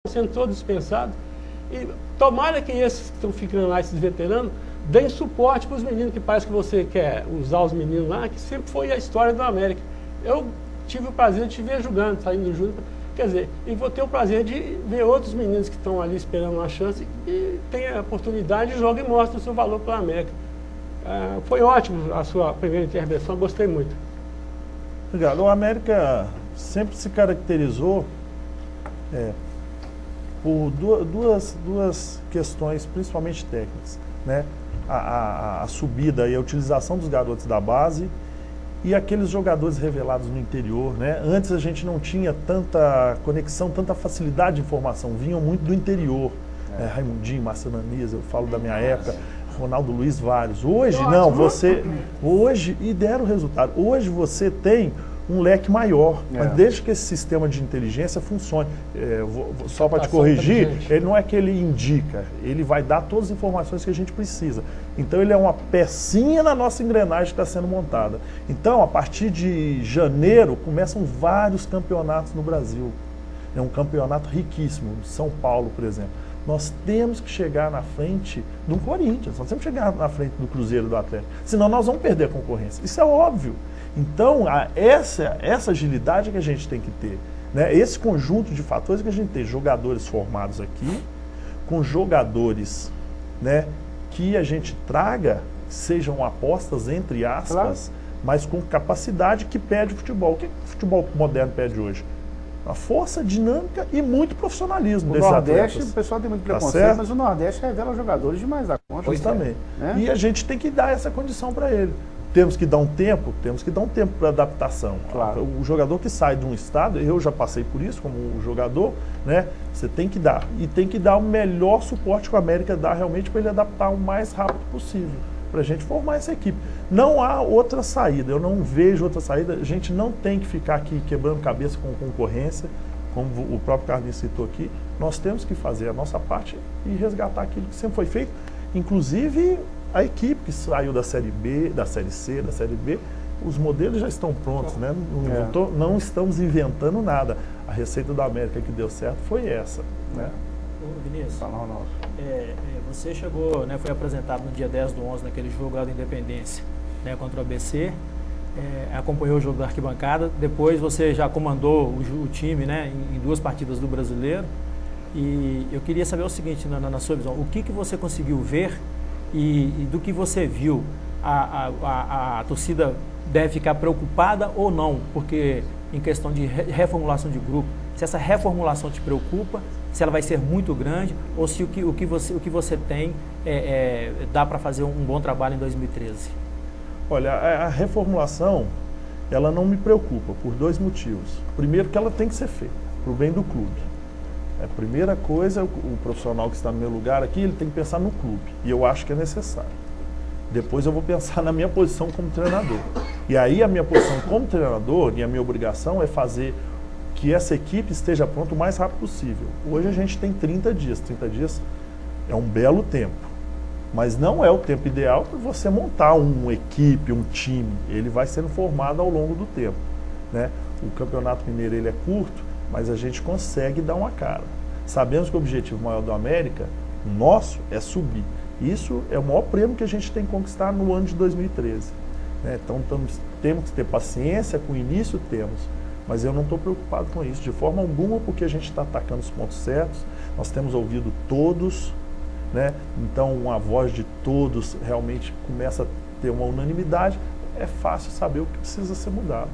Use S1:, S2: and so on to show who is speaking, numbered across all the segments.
S1: sendo todos dispensados. E tomara que esses que estão ficando lá, esses veteranos, deem suporte para os meninos, que parece que você quer usar os meninos lá, que sempre foi a história do América. Eu tive o prazer de te ver jogando, saindo do Júnior, quer dizer, e vou ter o prazer de ver outros meninos que estão ali esperando uma chance e tem a oportunidade de jogar e mostra o seu valor para a América. Foi ótimo a sua primeira intervenção, gostei muito.
S2: Obrigado. O América sempre se caracterizou por duas questões, principalmente técnicas, né? A subida e a utilização dos garotos da base e aqueles jogadores revelados no interior, né? Antes a gente não tinha tanta conexão, tanta facilidade de informação, vinham muito do interior. Raimundinho, Marcelo Ananias, eu falo da minha época, Ronaldo Luiz, vários. Hoje, não, hoje, e deram resultado. Hoje você tem um leque maior, mas desde que esse sistema de inteligência funcione. Só para te corrigir, ele não é que ele indica, ele vai dar todas as informações que a gente precisa. Então ele é uma pecinha na nossa engrenagem que está sendo montada. Então, a partir de janeiro, começam vários campeonatos no Brasil. É um campeonato riquíssimo, São Paulo, por exemplo. Nós temos que chegar na frente do Corinthians, nós temos que chegar na frente do Cruzeiro, do Atlético, senão nós vamos perder a concorrência. Isso é óbvio. Então, essa agilidade que a gente tem que ter, né? Esse conjunto de fatores que a gente tem, jogadores formados aqui, com jogadores, né, que a gente traga, sejam apostas, entre aspas, mas com capacidade que pede o futebol. O que o futebol moderno pede hoje? A força, dinâmica e muito profissionalismo desses atletas. O Nordeste,
S3: o pessoal tem muito preconceito, mas o Nordeste revela jogadores demais da conta.
S2: Pois também. E a gente tem que dar essa condição para ele. Temos que dar um tempo para adaptação.
S3: Claro.
S2: O jogador que sai de um estado, eu já passei por isso como jogador, né? Você tem que dar. E tem que dar o melhor suporte que a América dá realmente para ele adaptar o mais rápido possível, para a gente formar essa equipe. Não há outra saída, eu não vejo outra saída. A gente não tem que ficar aqui quebrando cabeça com concorrência, como o próprio Carlinhos citou aqui. Nós temos que fazer a nossa parte e resgatar aquilo que sempre foi feito, inclusive a equipe que saiu da Série B, da Série C, da Série B, os modelos já estão prontos, né? Não estamos inventando nada. A receita da América que deu certo foi essa, né?
S4: Ô, Vinícius, você chegou, né, foi apresentado no dia 10/11, naquele jogo lá da Independência, né, contra o ABC, acompanhou o jogo da arquibancada, depois você já comandou o time, né, em 2 partidas do Brasileiro, e eu queria saber o seguinte, na sua visão, o que você conseguiu ver e do que você viu, a torcida deve ficar preocupada ou não, porque em questão de reformulação de grupo, se essa reformulação te preocupa, se ela vai ser muito grande, ou se o que você tem dá para fazer um bom trabalho em 2013?
S2: Olha, a reformulação, ela não me preocupa por 2 motivos. Primeiro, que ela tem que ser feita, para o bem do clube. A primeira coisa, o profissional que está no meu lugar aqui, ele tem que pensar no clube, e eu acho que é necessário. Depois eu vou pensar na minha posição como treinador. E aí a minha posição como treinador e a minha obrigação é fazer que essa equipe esteja pronta o mais rápido possível. Hoje a gente tem 30 dias. 30 dias é um belo tempo, mas não é o tempo ideal para você montar uma equipe, um time. Ele vai sendo formado ao longo do tempo, né? O Campeonato Mineiro ele é curto, mas a gente consegue dar uma cara. Sabemos que o objetivo maior do América, nosso, é subir. Isso é o maior prêmio que a gente tem que conquistar no ano de 2013. Né? Então temos que ter paciência com o início, mas eu não estou preocupado com isso de forma alguma, porque a gente está atacando os pontos certos, nós temos ouvido todos, né? Então a voz de todos realmente começa a ter uma unanimidade, é fácil saber o que precisa ser mudado.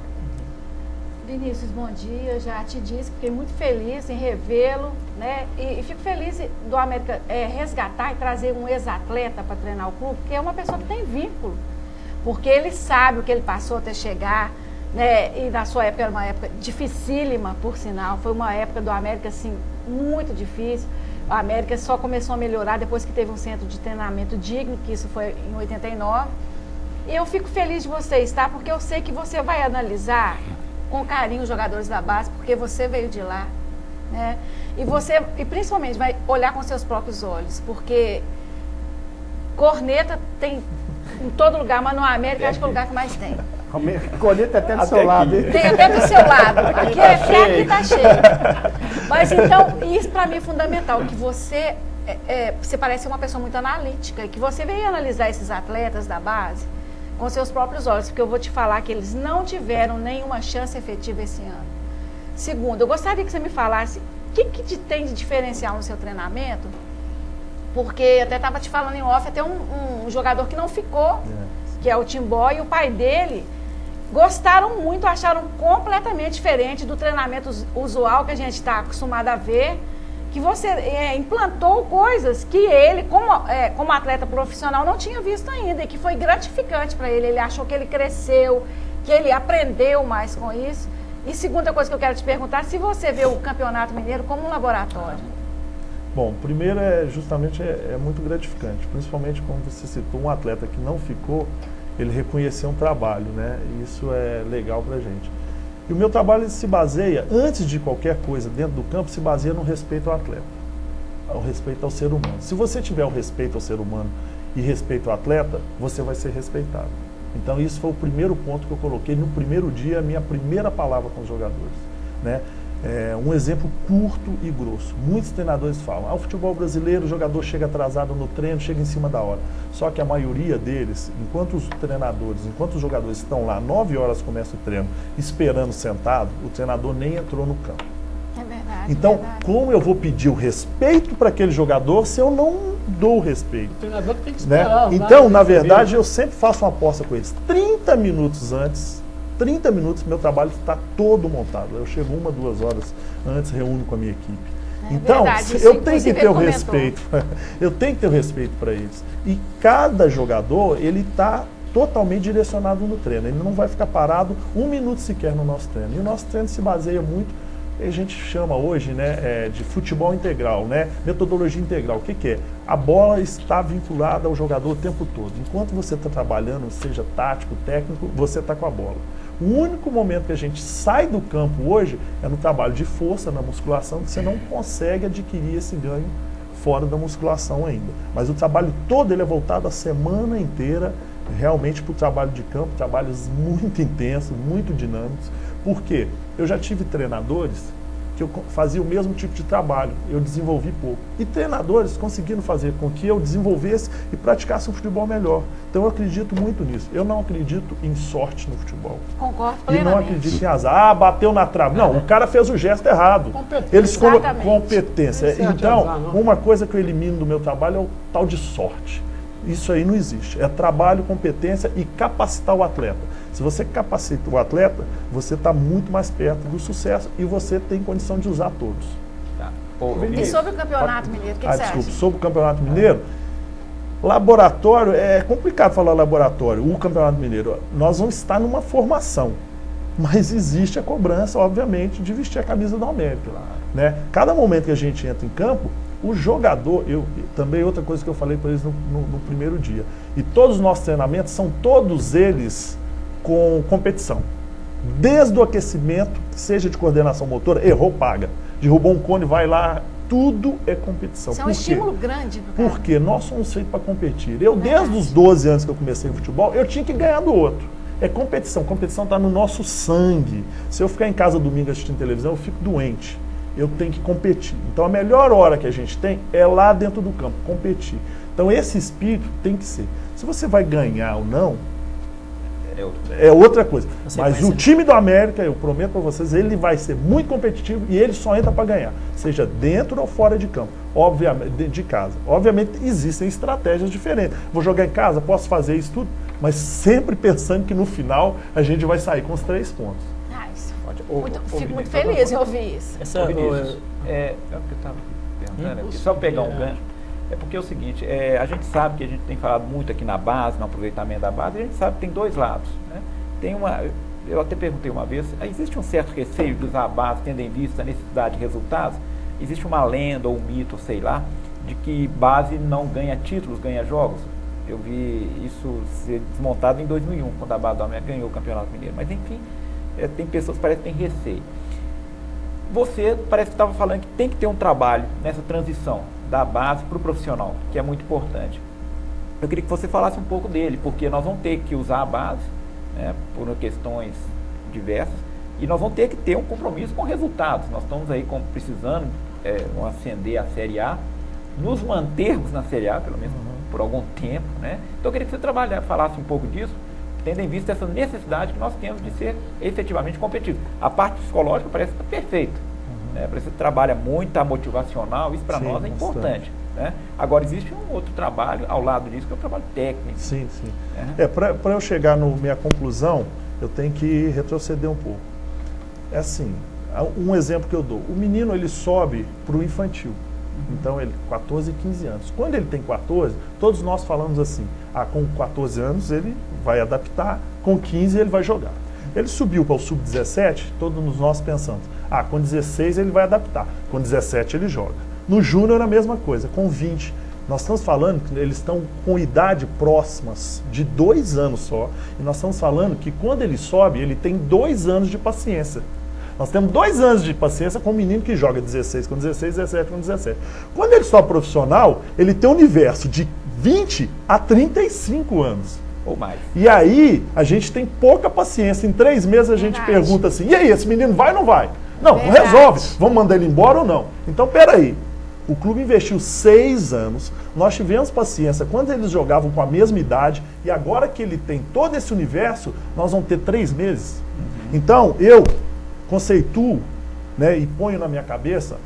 S5: Vinícius, bom dia, já te disse que fiquei muito feliz em revê-lo, né? E fico feliz do América resgatar e trazer um ex-atleta para treinar o clube, porque é uma pessoa que tem vínculo, porque ele sabe o que ele passou até chegar, né? E na sua época era uma época dificílima, por sinal, foi uma época do América assim, muito difícil. O América só começou a melhorar depois que teve um centro de treinamento digno, que isso foi em 89. E eu fico feliz de você estar, porque eu sei que você vai analisar com carinho os jogadores da base, porque você veio de lá, né? E principalmente vai olhar com seus próprios olhos, porque corneta tem em todo lugar, mas no América acho que é o lugar que mais tem.
S3: Colheita até do seu lado. Hein?
S5: Tem até do seu lado. Aqui tá cheio. Mas então, isso para mim é fundamental, que você parece uma pessoa muito analítica, e que você veio analisar esses atletas da base com seus próprios olhos, porque eu vou te falar que eles não tiveram nenhuma chance efetiva esse ano. Segundo, eu gostaria que você me falasse o que tem de diferencial no seu treinamento, porque até estava te falando em off, até um jogador que não ficou, que é o Timbó, e o pai dele gostaram muito, acharam completamente diferente do treinamento usual que a gente está acostumado a ver, que você implantou coisas que ele, como atleta profissional, não tinha visto ainda, e que foi gratificante para ele. Ele achou que ele cresceu, que ele aprendeu mais com isso. E segunda coisa que eu quero te perguntar, se você vê o Campeonato Mineiro como um laboratório.
S2: Bom, primeiro justamente é muito gratificante, principalmente como você citou, um atleta que não ficou, ele reconheceu um trabalho, né? E isso é legal pra gente. E o meu trabalho se baseia, antes de qualquer coisa dentro do campo, se baseia no respeito ao atleta, ao respeito ao ser humano. Se você tiver o respeito ao ser humano e respeito ao atleta, você vai ser respeitado. Então isso foi o primeiro ponto que eu coloquei no primeiro dia, a minha primeira palavra com os jogadores, né? Um exemplo curto e grosso. Muitos treinadores falam, o futebol brasileiro, o jogador chega atrasado no treino, chega em cima da hora. Só que a maioria deles, enquanto os jogadores estão lá, 9 horas começa o treino, esperando sentado, o treinador nem entrou no campo.
S5: É verdade.
S2: Então, como eu vou pedir o respeito para aquele jogador se eu não dou o respeito?
S1: O treinador tem que esperar.
S2: Né? Então, na verdade, eu sempre faço uma aposta com eles. 30 minutos antes, 30 minutos, meu trabalho está todo montado. Eu chego 1, 2 horas antes, reúno com a minha equipe. Então,
S5: verdade,
S2: eu tenho que ter o respeito. Eu tenho que ter o respeito para eles. E cada jogador, ele está totalmente direcionado no treino. Ele não vai ficar parado 1 minuto sequer no nosso treino. E o nosso treino se baseia muito, a gente chama hoje, né, de futebol integral, né? Metodologia integral. O que é? A bola está vinculada ao jogador o tempo todo. Enquanto você está trabalhando, seja tático, técnico, você está com a bola. O único momento que a gente sai do campo hoje é no trabalho de força, na musculação, que você não consegue adquirir esse ganho fora da musculação ainda. Mas o trabalho todo ele é voltado a semana inteira realmente para o trabalho de campo, trabalhos muito intensos, muito dinâmicos. Por quê? Eu já tive treinadores que eu fazia o mesmo tipo de trabalho, eu desenvolvi pouco. E treinadores conseguiram fazer com que eu desenvolvesse e praticasse um futebol melhor. Então eu acredito muito nisso. Eu não acredito em sorte no futebol.
S5: Concordo
S2: E
S5: plenamente.
S2: não acredito em azar. Bateu na trave. Não, o cara fez o gesto errado. Eles
S5: Exatamente.
S2: Competência.
S1: Não é
S2: Então,
S1: azar, não.
S2: uma coisa que eu elimino do meu trabalho é o tal de sorte. Isso aí não existe. É trabalho, competência e capacitar o atleta. Se você capacita o atleta, você está muito mais perto do sucesso e você tem condição de usar todos.
S6: Tá.
S5: E sobre o Campeonato Mineiro, o que você
S2: Desculpa,
S5: acha?
S2: sobre o Campeonato Mineiro, laboratório, é complicado falar laboratório, o Campeonato Mineiro. Nós vamos estar numa formação, mas existe a cobrança, obviamente, de vestir a camisa do América. Né? Cada momento que a gente entra em campo, o jogador, também outra coisa que eu falei para eles no primeiro dia, e todos os nossos treinamentos são todos eles com competição. Desde o aquecimento, seja de coordenação motora, errou, paga. Derrubou um cone, vai lá, tudo é competição.
S5: Isso é um estímulo grande pro cara.
S2: Porque nós somos feitos para competir. Desde os 12 anos que eu comecei em futebol, eu tinha que ganhar do outro. É competição. Competição está no nosso sangue. Se eu ficar em casa domingo assistindo televisão, eu fico doente. Eu tenho que competir. Então a melhor hora que a gente tem é lá dentro do campo, competir. Então esse espírito tem que ser. Se você vai ganhar ou não, é outra coisa. Mas o time do América, eu prometo para vocês, ele vai ser muito competitivo e ele só entra para ganhar. Seja dentro ou fora de campo. Obviamente, de casa. Obviamente existem estratégias diferentes. Vou jogar em casa, posso fazer isso tudo, mas sempre pensando que no final a gente vai sair com os 3 pontos.
S5: Fico muito feliz em ouvir isso.
S6: É o que eu estava perguntando, só pegar um gancho. É porque é o seguinte, a gente sabe que a gente tem falado muito aqui na base, no aproveitamento da base, a gente sabe que tem 2 lados. Né? Eu até perguntei uma vez, existe um certo receio de usar a base, tendo em vista a necessidade de resultados? Existe uma lenda ou um mito, sei lá, de que base não ganha títulos, ganha jogos? Eu vi isso ser desmontado em 2001, quando a base do América ganhou o Campeonato Mineiro. Mas enfim, tem pessoas que parecem que têm receio. Você parece que estava falando que tem que ter um trabalho nessa transição da base para o profissional, que é muito importante. Eu queria que você falasse um pouco dele, porque nós vamos ter que usar a base, né, por questões diversas, e nós vamos ter que ter um compromisso com resultados. Nós estamos aí precisando ascender a Série A, nos mantermos na Série A, pelo menos por algum tempo, né? Então eu queria que você falasse um pouco disso, tendo em vista essa necessidade que nós temos de ser efetivamente competitivos. A parte psicológica parece que está perfeita, né? Parece que trabalha muito, está motivacional, isso para nós é importante. Né? Agora, existe um outro trabalho ao lado disso, que é o trabalho técnico.
S2: Sim. Para eu chegar na minha conclusão, eu tenho que retroceder um pouco. É assim, um exemplo que eu dou. O menino, ele sobe para o infantil. Então, ele 14 e 15 anos. Quando ele tem 14, todos nós falamos assim, com 14 anos ele vai adaptar, com 15 ele vai jogar. Ele subiu para o sub-17, todos nós pensamos, com 16 ele vai adaptar, com 17 ele joga. No júnior a mesma coisa, com 20. Nós estamos falando que eles estão com idade próximas de 2 anos só, e nós estamos falando que quando ele sobe, ele tem 2 anos de paciência. Nós temos 2 anos de paciência com um menino que joga 16 com 16, 17 com 17. Quando ele sobe profissional, ele tem um universo de 20 a 35 anos.
S6: Ou mais.
S2: E aí, a gente tem pouca paciência. Em 3 meses a gente pergunta assim, e aí, esse menino vai ou não vai? Não resolve. Vamos mandar ele embora ou não? Então, peraí. O clube investiu 6 anos, nós tivemos paciência quando eles jogavam com a mesma idade, e agora que ele tem todo esse universo, nós vamos ter 3 meses. Então, eu conceituo, né, e ponho na minha cabeça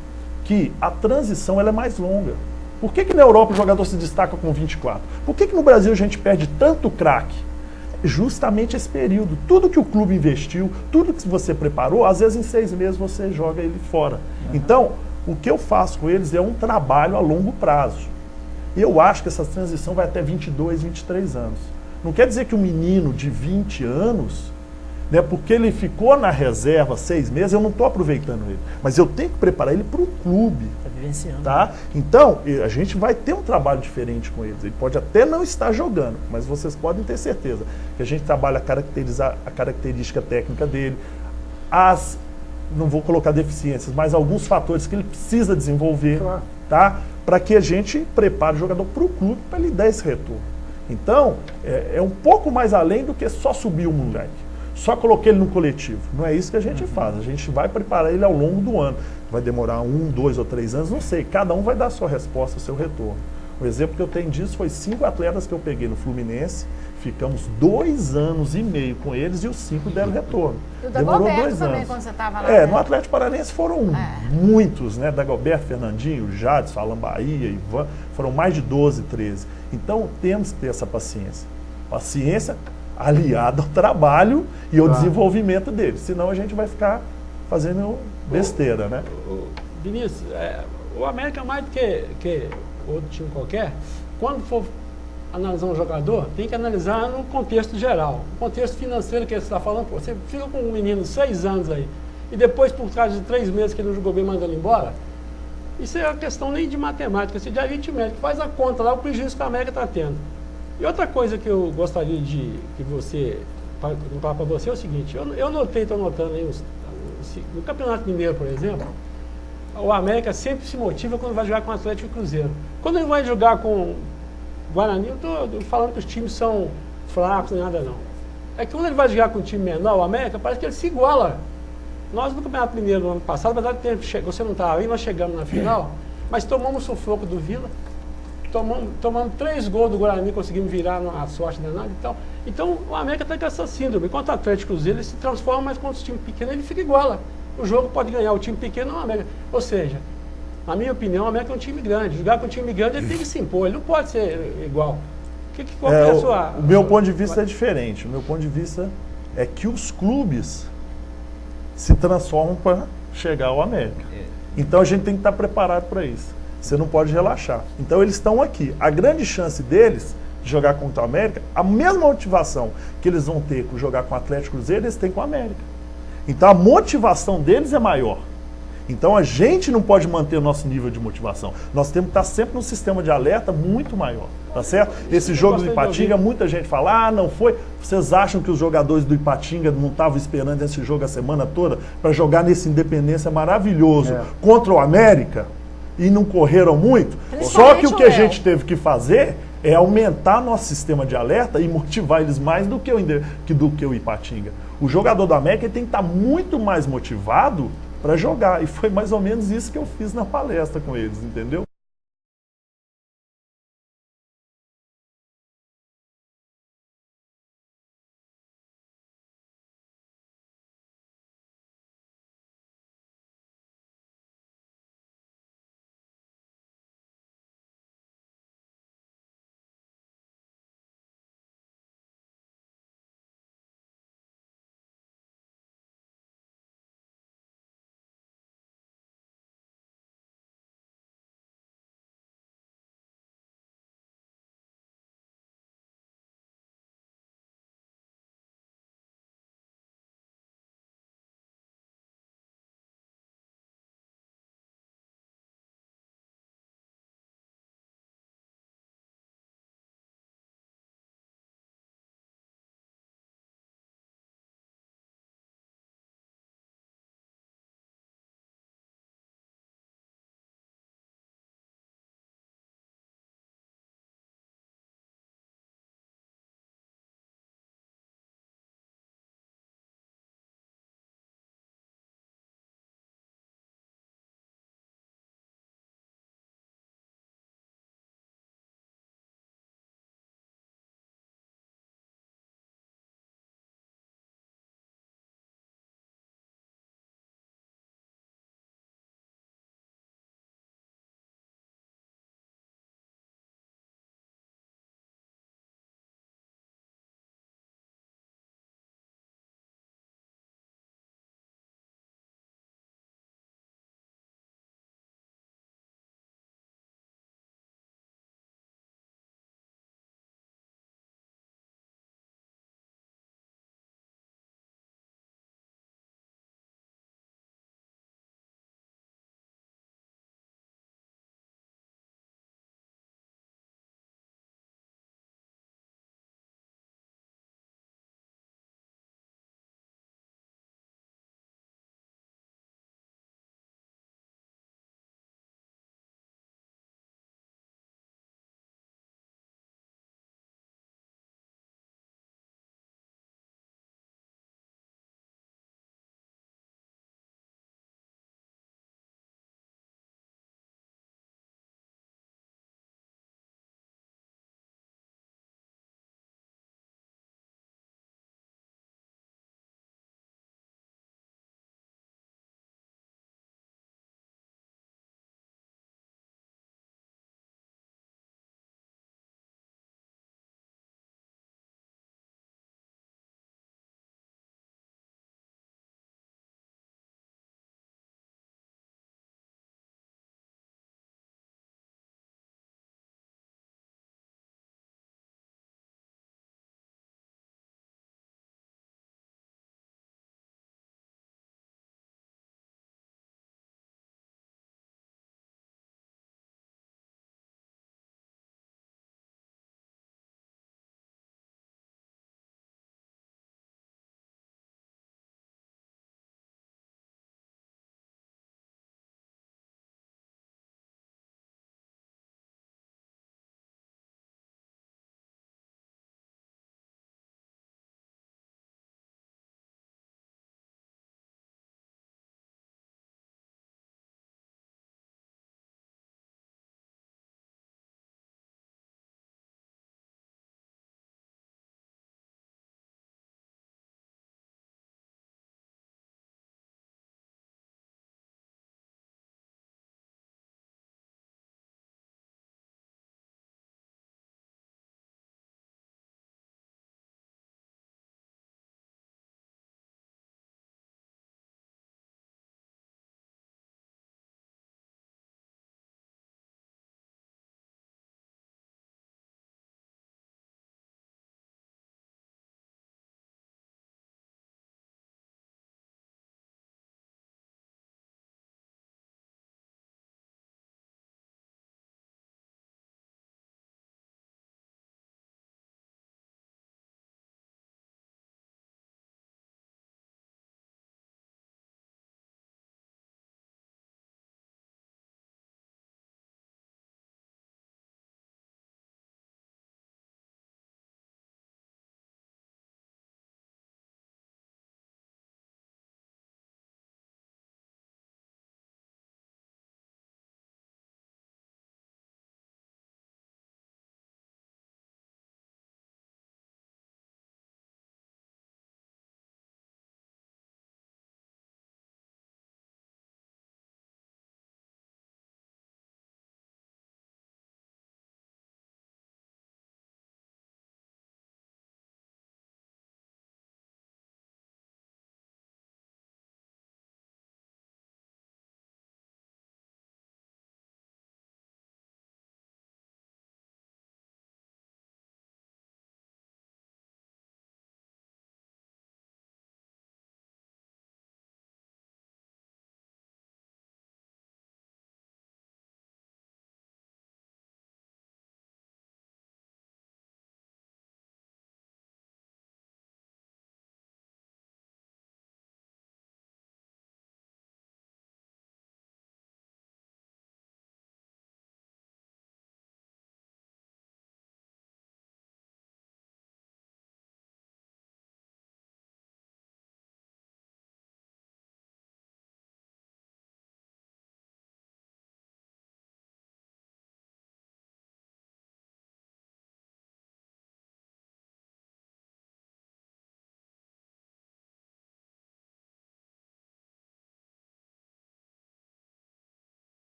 S2: que a transição ela é mais longa. Por que na Europa o jogador se destaca com 24? Por que no Brasil a gente perde tanto craque? Justamente esse período. Tudo que o clube investiu, tudo que você preparou, às vezes em 6 meses você joga ele fora. Então, o que eu faço com eles é um trabalho a longo prazo. Eu acho que essa transição vai até 22, 23 anos. Não quer dizer que um menino de 20 anos, né, porque ele ficou na reserva 6 meses, eu não estou aproveitando ele. Mas eu tenho que preparar ele para o clube.
S4: Está vivenciando.
S2: Tá? Então, a gente vai ter um trabalho diferente com eles. Ele pode até não estar jogando, mas vocês podem ter certeza que a gente trabalha a característica técnica dele, não vou colocar deficiências, mas alguns fatores que ele precisa desenvolver, tá? Para que a gente prepare o jogador para o clube para ele dar esse retorno. Então, é um pouco mais além do que só subir o moleque, só colocar ele no coletivo. Não é isso que a gente faz, a gente vai preparar ele ao longo do ano. Vai demorar 1, 2 ou 3 anos, não sei, cada um vai dar a sua resposta, o seu retorno. O exemplo que eu tenho disso foi 5 atletas que eu peguei no Fluminense, ficamos 2 anos e meio com eles e os 5 deram retorno.
S5: E o
S2: Demorou
S5: Dagoberto
S2: 2
S5: também,
S2: anos.
S5: quando você estava lá, né?
S2: No Atlético Paranaense foram muitos, né? Dagoberto, Fernandinho, Jadson, Alan Bahia, Ivan, foram mais de 12, 13. Então temos que ter essa paciência. Paciência aliada ao trabalho e ao desenvolvimento deles. Senão a gente vai ficar fazendo besteira, né?
S1: Vinícius, o América mais do que outro time qualquer, quando for analisar um jogador, tem que analisar no contexto geral. O contexto financeiro que você está falando, você fica com um menino 6 anos aí, e depois, por causa de 3 meses que ele não jogou bem, manda ele embora, isso é uma questão nem de matemática, isso é de aritmética. Faz a conta lá, o prejuízo que a América está tendo. E outra coisa que eu gostaria de que você, perguntar para você é o seguinte, eu notei, estou notando aí, no Campeonato Mineiro, por exemplo, o América sempre se motiva quando vai jogar com o Atlético e Cruzeiro. Quando ele vai jogar com Guarani, eu estou falando que os times são fracos, nem nada não. É que quando ele vai jogar com um time menor, o América, parece que ele se iguala. Nós no Campeonato Mineiro no ano passado, apesar de você não estava aí, nós chegamos na final, mas tomamos o sufoco do Vila, tomamos 3 gols do Guarani, conseguimos virar a sorte danada e tal. Então o América está com essa síndrome. Enquanto o Atlético e Cruzeiro, ele se transforma, mas quando os times pequenos, ele fica iguala. O jogo pode ganhar o time pequeno ou o América. Ou seja, na minha opinião, o América é um time grande. Jogar com um time grande, ele tem que se impor, ele não pode ser igual. Qual é a sua...
S2: O meu ponto de vista é diferente. O meu ponto de vista é que os clubes se transformam para chegar ao América. Então a gente tem que estar preparado para isso. Você não pode relaxar. Então eles estão aqui. A grande chance deles de jogar contra o América, a mesma motivação que eles vão ter com jogar com o Atlético Cruzeiro, eles têm com o América. Então a motivação deles é maior. Então a gente não pode manter o nosso nível de motivação. Nós temos que estar sempre num sistema de alerta muito maior. Tá certo? Esse jogo do Ipatinga, muita gente fala, não foi. Vocês acham que os jogadores do Ipatinga não estavam esperando esse jogo a semana toda para jogar nesse Independência maravilhoso contra o América? E não correram muito? Só que o que a gente teve que fazer É aumentar nosso sistema de alerta e motivar eles mais do que o Ipatinga. O jogador do América tem que estar muito mais motivado para jogar. E foi mais ou menos isso que eu fiz na palestra com eles, entendeu?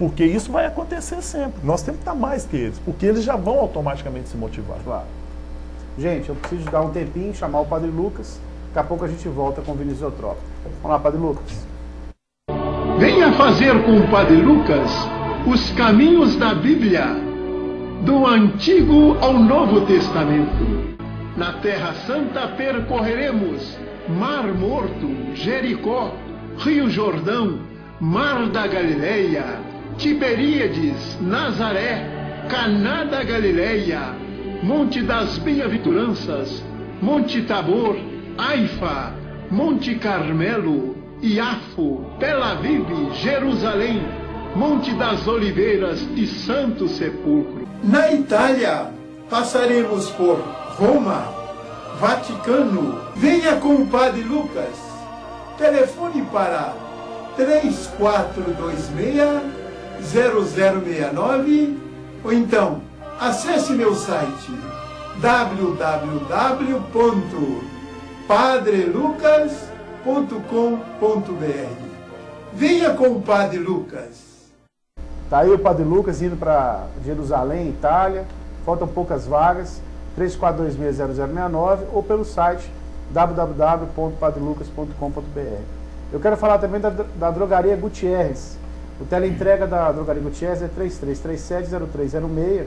S2: Porque isso vai acontecer sempre. Nós temos que estar mais que eles, porque eles já vão automaticamente se motivar.
S3: Claro. Gente, eu preciso dar um tempinho, chamar o Padre Lucas. Daqui a pouco a gente volta com o Vinícius Eutrópio. Vamos lá, Padre Lucas.
S7: Venha fazer com o Padre Lucas os caminhos da Bíblia, do Antigo ao Novo Testamento. Na Terra Santa percorreremos Mar Morto, Jericó, Rio Jordão, Mar da Galileia, Tiberíades, Nazaré, Caná da Galileia, Monte das Bem-aventuranças, Monte Tabor, Haifa, Monte Carmelo, Iafo, Tel Aviv, Jerusalém, Monte das Oliveiras e Santo Sepulcro.
S8: Na Itália, passaremos por Roma, Vaticano. Venha com o Padre Lucas. Telefone para 3426-0069 ou então acesse meu site www.padrelucas.com.br. Venha com o Padre Lucas.
S3: Tá aí o Padre Lucas indo para Jerusalém, Itália. Faltam poucas vagas. 3426-0069 ou pelo site www.padrelucas.com.br. Eu quero falar também da Drogaria Gutierrez. O teleentrega da Drogaria Gutierrez é 3337-0306.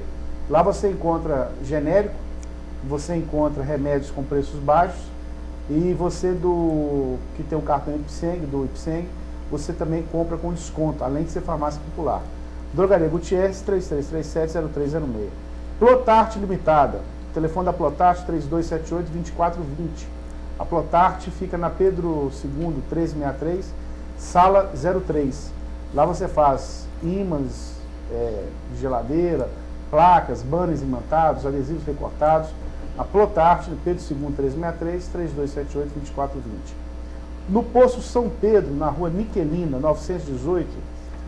S3: Lá você encontra genérico, você encontra remédios com preços baixos e você que tem o cartão do Ipseng, você também compra com desconto, além de ser farmácia popular. Drogaria Gutierrez, 3337-0306. Plotart Limitada. O telefone da Plotart, 3278-2420. A Plotart fica na Pedro II, 1363, sala 03. Lá você faz ímãs de geladeira, placas, banners imantados, adesivos recortados. A Plotart, no Pedro II, 1363, 3278-2420. No Poço São Pedro, na rua Niquelina, 918,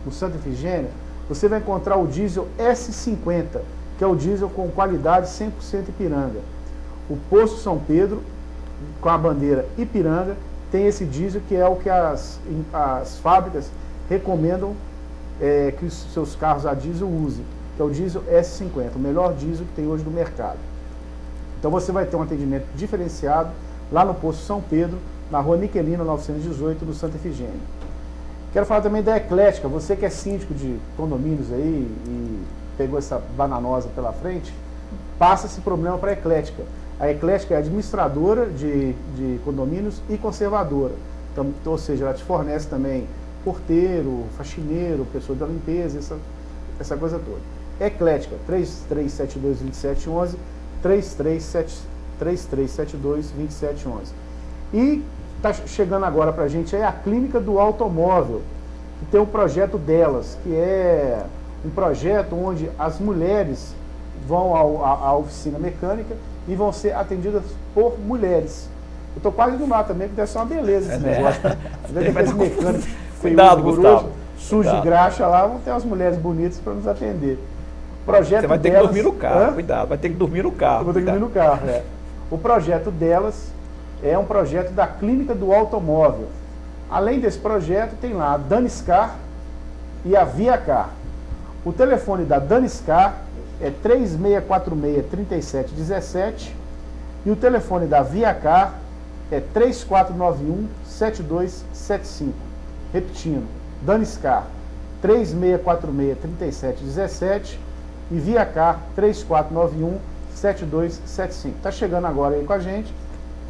S3: no Santa Efigênia, você vai encontrar o diesel S50, que é o diesel com qualidade 100% Ipiranga. O Poço São Pedro, com a bandeira Ipiranga, tem esse diesel que é o que as fábricas recomendam que os seus carros a diesel usem, que é o diesel S50, o melhor diesel que tem hoje no mercado. Então você vai ter um atendimento diferenciado lá no Poço São Pedro, na rua Niquelina, 918, no Santa Efigênia. Quero falar também da Eclética. Você que é síndico de condomínios aí e pegou essa bananosa pela frente, passa esse problema para a Eclética. A Eclética é administradora de condomínios e conservadora. Então, ou seja, ela te fornece também porteiro, faxineiro, pessoa da limpeza, essa coisa toda. Eclética, 3372-2711, 3372-2711. E está chegando agora para a gente aí a Clínica do Automóvel, que tem um projeto delas, que é um projeto onde as mulheres vão à oficina mecânica e vão ser atendidas por mulheres. Eu estou quase indo lá também, porque deve ser uma beleza esse negócio. Aqueles mecânicos
S6: cuidado, Gustavo.
S3: Sujo de graxa lá, vão ter umas mulheres bonitas para nos atender. Projeto
S6: Você vai ter
S3: delas,
S6: que dormir no carro, cuidado, vai ter que dormir no carro.
S3: Vou ter que dormir no carro, O projeto delas é um projeto da Clínica do Automóvel. Além desse projeto, tem lá a Daniscar e a Viacar. O telefone da Daniscar é 3646-3717 e o telefone da Viacar é 3491-7275. Repetindo, Daniscar 3646-3717 e Viacar 3491-7275. Está chegando agora aí com a gente,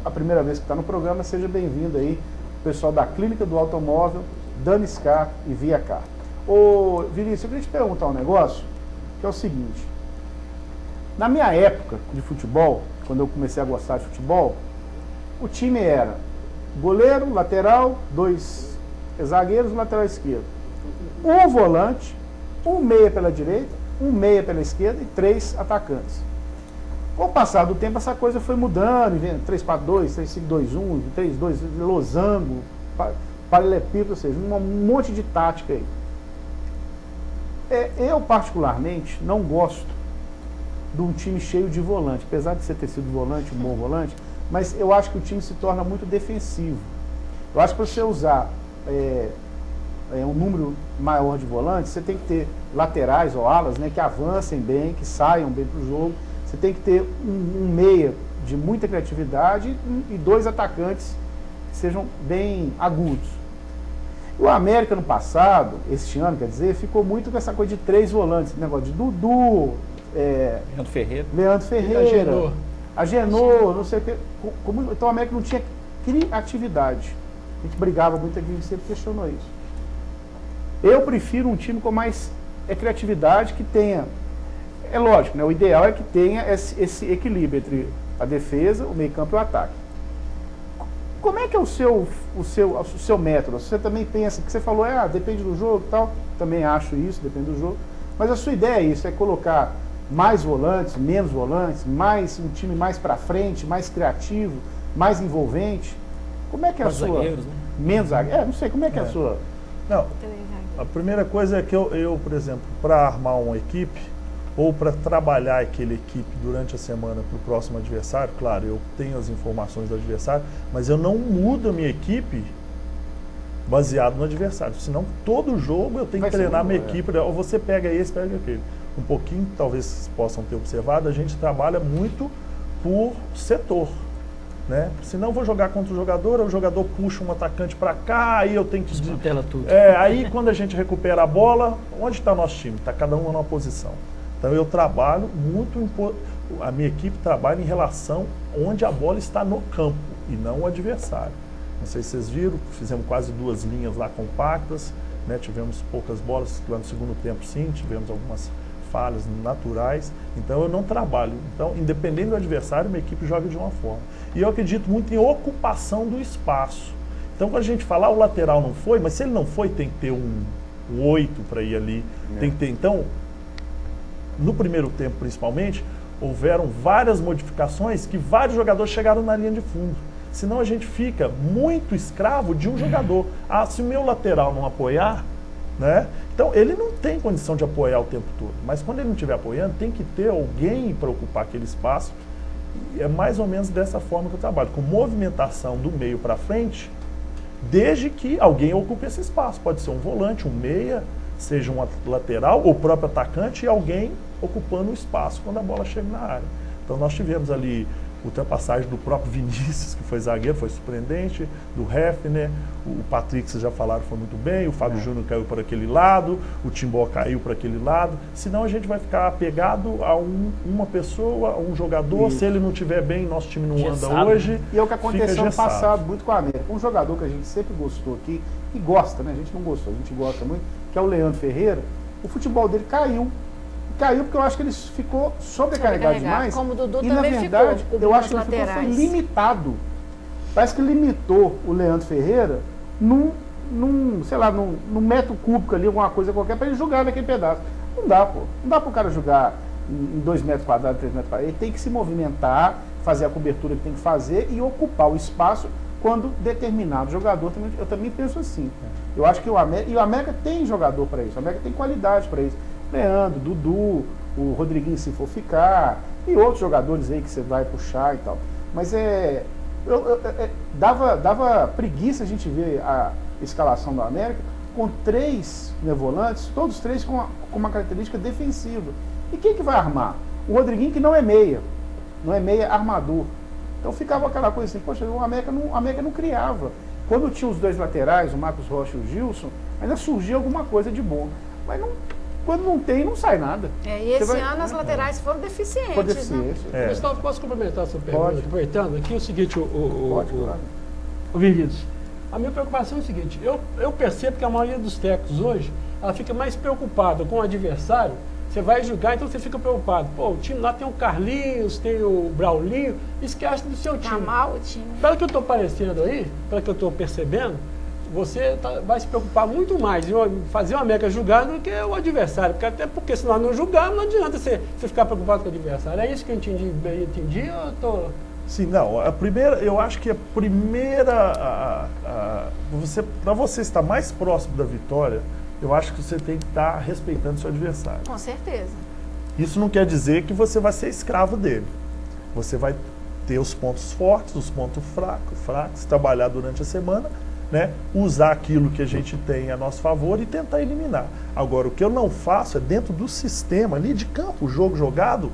S3: a primeira vez que está no programa, seja bem-vindo aí, o pessoal da Clínica do Automóvel, Daniscar e Viacar. Ô Vinícius, eu queria te perguntar um negócio, que é o seguinte: na minha época de futebol, quando eu comecei a gostar de futebol, o time era goleiro, lateral, 2 zagueiros, lateral esquerdo, um volante, um meia pela direita, um meia pela esquerda e 3 atacantes. Com o passar do tempo, essa coisa foi mudando, 3-4-2, 3-5-2-1, 3-2, losango, paralelepípedo, ou seja, um monte de tática aí. Eu, particularmente, não gosto de um time cheio de volante, apesar de você ter sido volante, um bom volante, mas eu acho que o time se torna muito defensivo. Eu acho que você usar um número maior de volantes, você tem que ter laterais ou alas, né, que avancem bem, que saiam bem para o jogo. Você tem que ter um meia de muita criatividade e 2 atacantes que sejam bem agudos. O América no passado, este ano, quer dizer, ficou muito com essa coisa de 3 volantes, negócio de Dudu, Leandro Ferreira, Agenor, não sei o que. Então o América não tinha criatividade. A gente brigava muito aqui, a gente sempre questionou isso. Eu prefiro um time com mais criatividade, que tenha... É lógico, né? O ideal é que tenha esse equilíbrio entre a defesa, o meio-campo e o ataque. Como é que é o seu método? Você também pensa, que você falou, depende do jogo e tal, também acho isso, depende do jogo, mas a sua ideia é isso, é colocar mais volantes, menos volantes, um time mais para frente, mais criativo, mais envolvente? Como é que é a sua...
S4: Zagueiros, né?
S3: Menos zagueiros? Não sei, como é que é a sua...
S2: Não, a primeira coisa é que eu por exemplo, para armar uma equipe, ou para trabalhar aquela equipe durante a semana para o próximo adversário, claro, eu tenho as informações do adversário, mas eu não mudo a minha equipe baseado no adversário, senão todo jogo eu tenho que treinar minha equipe, ou você pega esse, pega aquele. Um pouquinho, talvez vocês possam ter observado, a gente trabalha muito por setor, né? Senão eu vou jogar contra o jogador puxa um atacante para cá, aí eu tenho que...
S4: Desmantela tudo.
S2: Aí quando a gente recupera a bola, onde está nosso time? Está cada um numa posição. Então eu trabalho muito, a minha equipe trabalha em relação onde a bola está no campo e não o adversário. Não sei se vocês viram, fizemos quase 2 linhas lá compactas, né? Tivemos poucas bolas, lá no segundo tempo sim, tivemos algumas falhas naturais, então eu não trabalho. Então, independente do adversário, minha equipe joga de uma forma. E eu acredito muito em ocupação do espaço. Então quando a gente fala, o lateral não foi, mas se ele não foi, tem que ter um 8 para ir ali, tem que ter, então... No primeiro tempo, principalmente, houveram várias modificações que vários jogadores chegaram na linha de fundo. Senão a gente fica muito escravo de um jogador. Se o meu lateral não apoiar, né? Então ele não tem condição de apoiar o tempo todo. Mas quando ele não estiver apoiando, tem que ter alguém para ocupar aquele espaço. E é mais ou menos dessa forma que eu trabalho, com movimentação do meio para frente, desde que alguém ocupe esse espaço. Pode ser um volante, um meia, seja um lateral, ou o próprio atacante, e alguém ocupando o espaço quando a bola chega na área. Então nós tivemos ali ultrapassagem do próprio Vinícius, que foi zagueiro, foi surpreendente, do Hefner, o Patrick, vocês já falaram, foi muito bem, o Fábio Júnior caiu por aquele lado, o Timbó caiu por aquele lado, senão a gente vai ficar apegado a uma pessoa, a um jogador, se ele não estiver bem, nosso time não anda hoje.
S3: E é o que aconteceu no passado muito com a América. Um jogador que a gente sempre gostou aqui, e gosta, né? A gente não gostou, a gente gosta muito, que é o Leandro Ferreira. O futebol dele caiu porque eu acho que ele ficou sobrecarregado demais.
S5: Como o Dudu
S3: e
S5: também
S3: na verdade,
S5: ficou,
S3: eu acho que ele foi limitado. Parece que limitou o Leandro Ferreira num metro cúbico ali, alguma coisa qualquer, para ele jogar naquele pedaço. Não dá, pô. Não dá para o cara jogar em 2 metros quadrados, 3 metros quadrados. Ele tem que se movimentar, fazer a cobertura que tem que fazer e ocupar o espaço quando determinado jogador. Eu também penso assim. Eu acho que o América tem jogador para isso. O América tem qualidade para isso. Leandro, Dudu, o Rodriguinho, se for ficar, e outros jogadores aí que você vai puxar e tal. Mas dava preguiça a gente ver a escalação do América com 3 volantes, todos 3 com uma característica defensiva. E quem que vai armar? O Rodriguinho, que não é meia armador. Então ficava aquela coisa assim, poxa, o América não criava. Quando tinha os 2 laterais, o Marcos Rocha e o Gilson, ainda surgia alguma coisa de bom. Mas quando não tem, não sai nada.
S5: E esse ano as laterais foram deficientes. Né?
S1: Gustavo, posso complementar a sua pergunta? Aproveitando aqui o seguinte, o Vinícius. A minha preocupação é o seguinte, eu percebo que a maioria dos técnicos hoje, ela fica mais preocupada com o adversário. Você vai jogar, então você fica preocupado. Pô, o time lá tem o Carlinhos, tem o Braulinho, esquece do seu time.
S5: Tá mal o time.
S1: Pelo que eu estou parecendo aí, pelo que eu estou percebendo, você vai se preocupar muito mais em fazer uma América jogar do que o adversário. Até porque se nós não jogarmos, não adianta você ficar preocupado com o adversário. É isso que eu entendi ou eu tô...
S2: Sim, não. Eu acho que a primeira... Para você estar mais próximo da vitória, eu acho que você tem que estar respeitando seu adversário.
S5: Com certeza.
S2: Isso não quer dizer que você vai ser escravo dele. Você vai ter os pontos fortes, os pontos fracos, trabalhar durante a semana, né, usar aquilo que a gente tem a nosso favor e tentar eliminar. Agora, o que eu não faço é dentro do sistema ali de campo, o jogo jogado,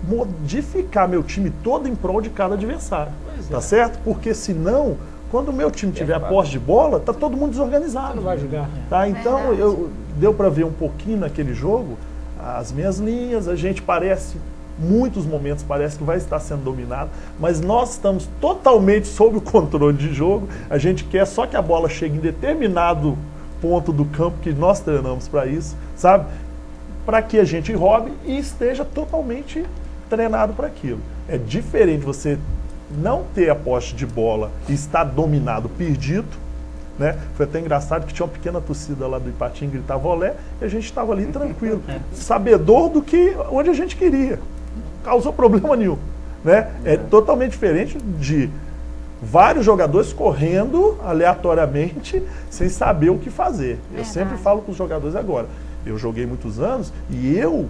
S2: modificar meu time todo em prol de cada adversário, tá certo? Porque senão, quando o meu time tiver a posse de bola, tá todo mundo desorganizado.
S1: Não vai jogar.
S2: Tá? Então, deu para ver um pouquinho naquele jogo, as minhas linhas, a gente muitos momentos parece que vai estar sendo dominado, mas nós estamos totalmente sob o controle de jogo, a gente quer só que a bola chegue em determinado ponto do campo, que nós treinamos para isso, sabe? Para que a gente roube e esteja totalmente treinado para aquilo. É diferente você não ter a posse de bola e estar dominado, perdido, né? Foi até engraçado que tinha uma pequena torcida lá do Ipatinga, gritava olé, e a gente estava ali tranquilo, sabedor do que onde a gente queria. Causou problema nenhum, né? É totalmente diferente de vários jogadores correndo aleatoriamente sem saber o que fazer. Eu sempre falo com os jogadores agora, eu joguei muitos anos e eu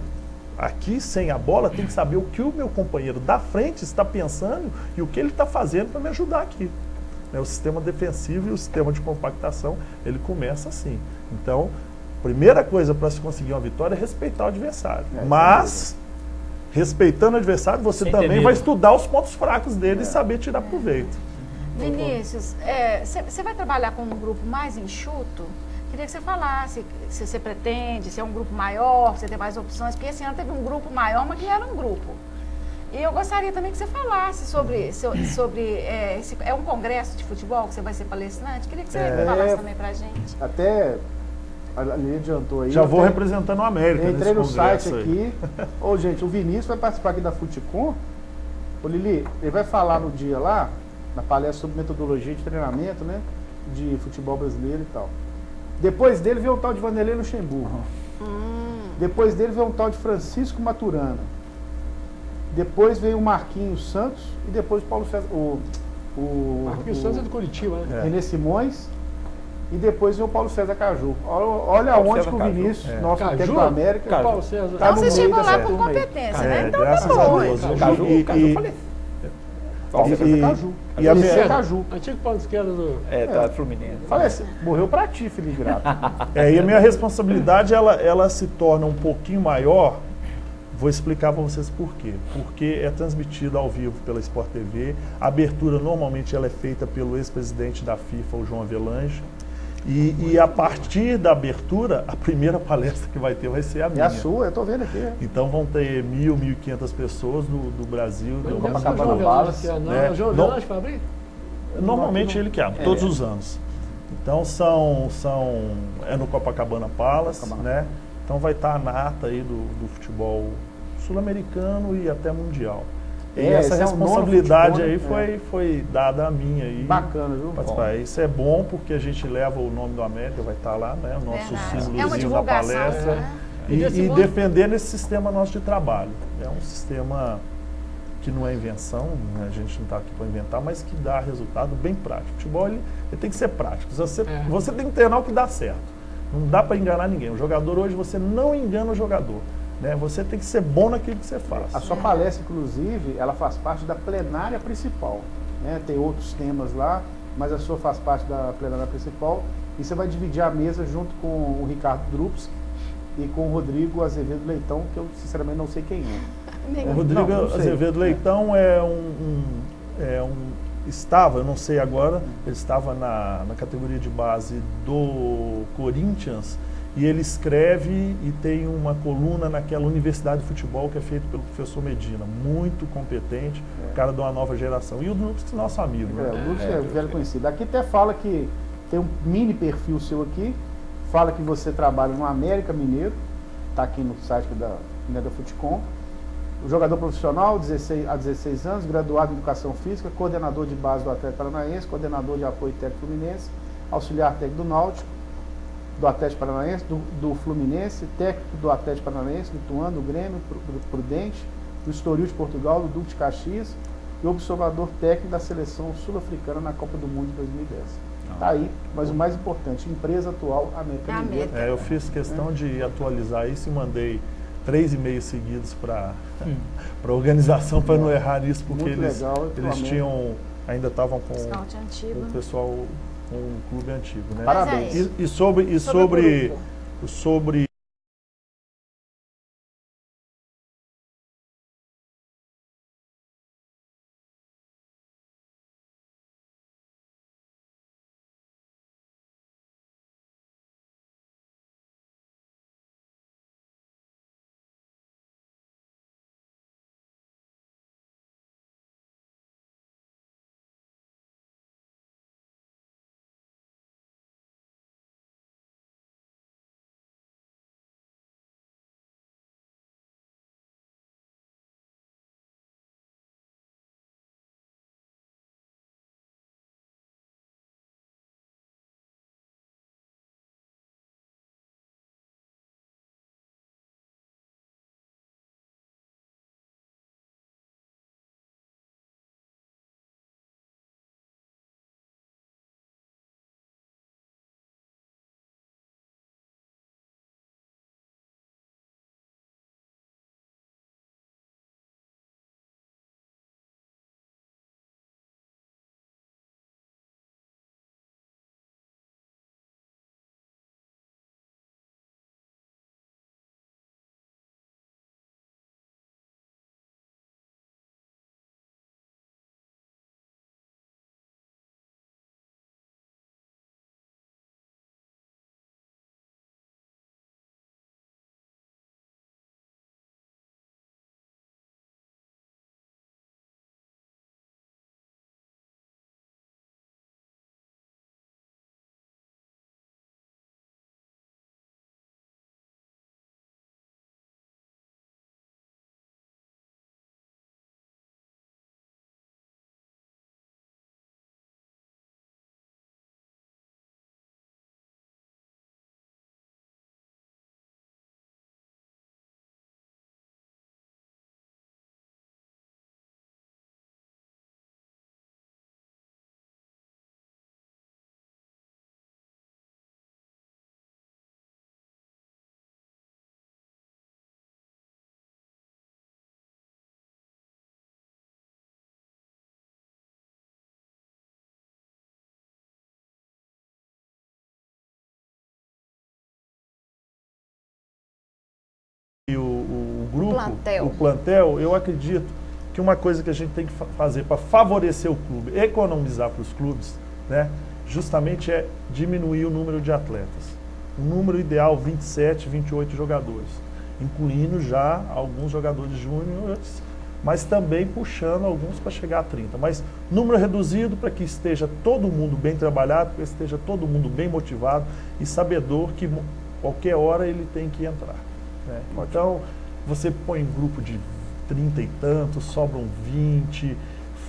S2: aqui sem a bola tenho que saber o que o meu companheiro da frente está pensando e o que ele está fazendo para me ajudar aqui. O sistema defensivo e o sistema de compactação, ele começa assim. Então, primeira coisa para se conseguir uma vitória é respeitar o adversário. Mas, respeitando o adversário, você também vai estudar os pontos fracos dele e saber tirar proveito.
S5: Vinícius, você vai trabalhar com um grupo mais enxuto? Queria que você falasse se você pretende, se é um grupo maior, se você tem mais opções, porque esse ano teve um grupo maior, mas que era um grupo. E eu gostaria também que você falasse sobre é um congresso de futebol que você vai ser palestrante? Queria que você falasse também pra gente.
S3: Até a Lili adiantou aí.
S2: Já vou representando o América.
S3: Eu entrei no site aqui. Ô, gente, o Vinícius vai participar aqui da Futicom. Ô, Lili, ele vai falar no dia lá, na palestra sobre metodologia de treinamento, né? De futebol brasileiro e tal. Depois dele veio o tal de Vanderlei Luxemburgo. Depois dele veio um tal de Francisco Maturana. Depois veio o Marquinhos Santos e depois o Paulo César.
S1: Marquinhos Santos é do Curitiba, né?
S3: René Simões. E depois veio o Paulo César Caju. Olha onde que o Vinícius, nosso técnico da América,
S1: Paulo César.
S5: Então vocês chegam lá por competência, né? Então
S2: graças
S5: tá bom.
S2: a Deus.
S6: Caju faleceu.
S3: Paulo César Caju.
S2: E a minha...
S3: Caju.
S1: Antigo Paulo esquerda do...
S6: da Fluminense.
S3: Falece, morreu pra ti, Felipe Grato.
S2: E a minha responsabilidade, ela se torna um pouquinho maior. Vou explicar para vocês por quê. Porque é transmitido ao vivo pela Sport TV. A abertura, normalmente, ela é feita pelo ex-presidente da FIFA, o João Avelange. E a partir da abertura, a primeira palestra que vai ter vai ser a minha.
S3: É a sua, eu tô vendo aqui.
S2: Então vão ter 1.000, 1.500 pessoas do Brasil.
S1: O João Avelange para abrir?
S2: Normalmente ele que abre, todos os anos. Então é no Copacabana Palace, né? Então vai estar a nata aí do futebol sul-americano e até mundial. E essa responsabilidade aí foi dada a mim aí.
S3: Bacana, viu?
S2: Participar. Isso é bom porque a gente leva o nome do América, vai estar lá, né? O nosso símbolozinho da palestra.
S5: Né?
S2: E defender nesse sistema nosso de trabalho. É um sistema que não é invenção, né? A gente não está aqui para inventar, mas que dá resultado bem prático. O futebol ele tem que ser prático. Você tem que treinar o que dá certo. Não dá para enganar ninguém. O jogador hoje, você não engana o jogador. Né? Você tem que ser bom naquilo que você faz.
S3: A sua palestra, inclusive, ela faz parte da plenária principal. Né? Tem outros temas lá, mas a sua faz parte da plenária principal. E você vai dividir a mesa junto com o Ricardo Drups e com o Rodrigo Azevedo Leitão, que eu sinceramente não sei quem é.
S2: O Rodrigo Azevedo Leitão estava, eu não sei agora, ele estava na categoria de base do Corinthians. E ele escreve e tem uma coluna naquela Universidade de Futebol que é feita pelo professor Medina, muito competente, cara de uma nova geração. E o Drups, que é nosso amigo. Né?
S3: O Drups é velho conhecido. Aqui até fala que tem um mini perfil seu aqui, fala que você trabalha no América Mineiro, está aqui no site da Futicom. O jogador profissional, há 16 anos, graduado em Educação Física, coordenador de base do Atlético Paranaense, coordenador de apoio técnico Fluminense, auxiliar técnico do Náutico, do Atlético Paranaense, do Fluminense, técnico do Atlético Paranaense, do Ituano, do Grêmio, do Prudente, do Estoril de Portugal, do Duque de Caxias e observador técnico da seleção sul-africana na Copa do Mundo de 2010. Está aí, mas o mais importante, empresa atual, América Mineiro.
S2: Eu fiz questão de atualizar isso e mandei 3 e-mails seguidos para a organização para não errar nisso, porque eles tinham ainda estavam com
S5: Scout antigo.
S2: o pessoal, com o clube antigo, né?
S3: Parabéns.
S2: E sobre o plantel, eu acredito que uma coisa que a gente tem que fazer para favorecer o clube, economizar para os clubes, né, justamente é diminuir o número de atletas. O número ideal, 27, 28 jogadores, incluindo já alguns jogadores júniores, mas também puxando alguns para chegar a 30. Mas número reduzido para que esteja todo mundo bem trabalhado, para que esteja todo mundo bem motivado e sabedor que qualquer hora ele tem que entrar, né? Então, você põe um grupo de 30 e tantos, sobram 20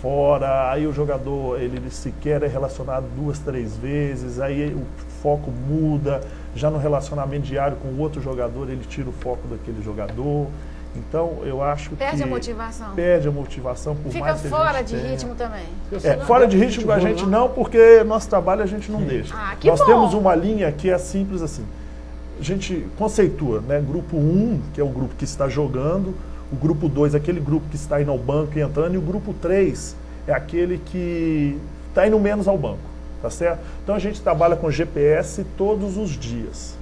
S2: fora, aí o jogador ele sequer é relacionado 2, 3 vezes, aí o foco muda, já no relacionamento diário com o outro jogador ele tira o foco daquele jogador. Então, eu acho
S5: Perde a motivação.
S2: Perde a motivação, por
S5: Fica
S2: mais que
S5: fora
S2: a gente
S5: de
S2: tenha.
S5: ritmo também.
S2: Fora de ritmo a gente não, porque nosso trabalho a gente não deixa.
S5: Que
S2: Nós
S5: bom.
S2: temos uma linha que é simples assim. A gente conceitua, né? Grupo 1, que é o grupo que está jogando, o grupo 2 é aquele grupo que está indo ao banco e entrando, e o grupo 3 é aquele que está indo menos ao banco, tá certo? Então a gente trabalha com GPS todos os dias.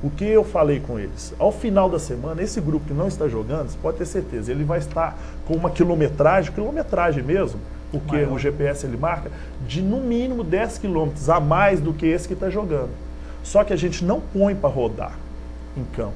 S2: O que eu falei com eles? Ao final da semana, esse grupo que não está jogando, você pode ter certeza, ele vai estar com uma quilometragem mesmo, porque o GPS ele marca, de no mínimo 10 quilômetros a mais do que esse que está jogando. Só que a gente não põe para rodar em campo.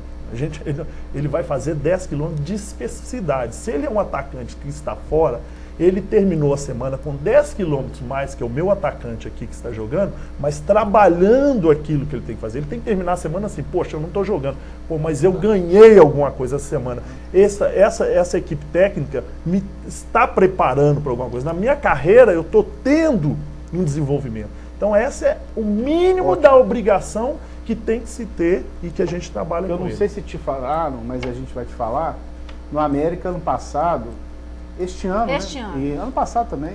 S2: Ele vai fazer 10 quilômetros de especificidade. Se ele é um atacante que está fora, ele terminou a semana com 10 quilômetros mais que o meu atacante aqui que está jogando, mas trabalhando aquilo que ele tem que fazer. Ele tem que terminar a semana assim, poxa, eu não estou jogando, pô, mas eu ganhei alguma coisa essa semana. Essa equipe técnica me está preparando para alguma coisa. Na minha carreira, eu estou tendo um desenvolvimento. Então, esse é o mínimo da obrigação que tem que se ter e que a gente trabalha com ele.
S3: Eu não sei se te falaram, mas a gente vai te falar. No América, ano passado, este ano, e ano passado também,